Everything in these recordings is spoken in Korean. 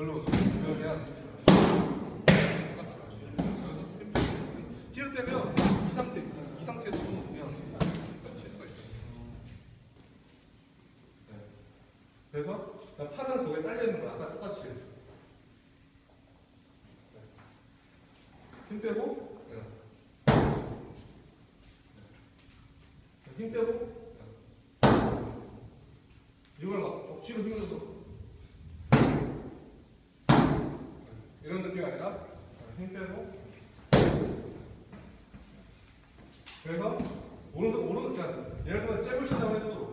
별로 그냥 힘을 빼면 이 상태에서도 그냥 칠 수가 있어요. 네. 그래서 팔은 거기에 딸려 있는 거야. 아까 똑같이. 네. 힘 빼고, 네. 힘 빼고, 이걸 막 억지로 힘을 줘서 이런 느낌이 아니라 힘 빼고, 그래서 오른쪽 그냥 예를 들면 잽을 친다고 해도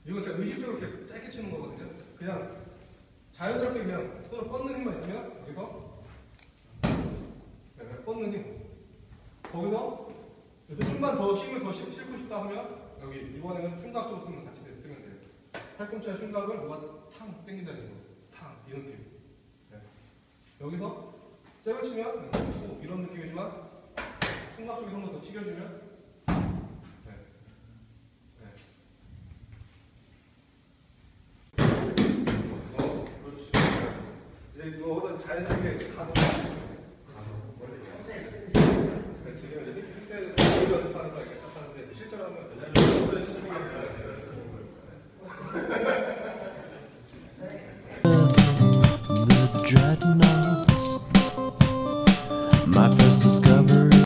이건 그냥 의식적으로 이렇게 짧게 치는 거거든요. 그냥 자연스럽게 그냥 손을 뻗는 힘만 있으면 여기서 그냥 뻗는 힘. 거기서 힘만 더 힘을 더 싣고 싶다 하면 여기 이번에는 흉곽 쪽으로 쓰면 같이 쓰면 돼요. 팔꿈치와 흉곽을 뭐가 탕 당긴다는 거. 탕 이 느낌. 네. 여기서 잽을 치면 이런 느낌이지만 흉곽 쪽에 한 번 더 튀겨주면 네. 네. 그렇지. 이제 이거는 자연스럽게 가동. 지금 이제 힘 빼는 거 연습하는 거 이렇게 딱 하는데 실제로 하면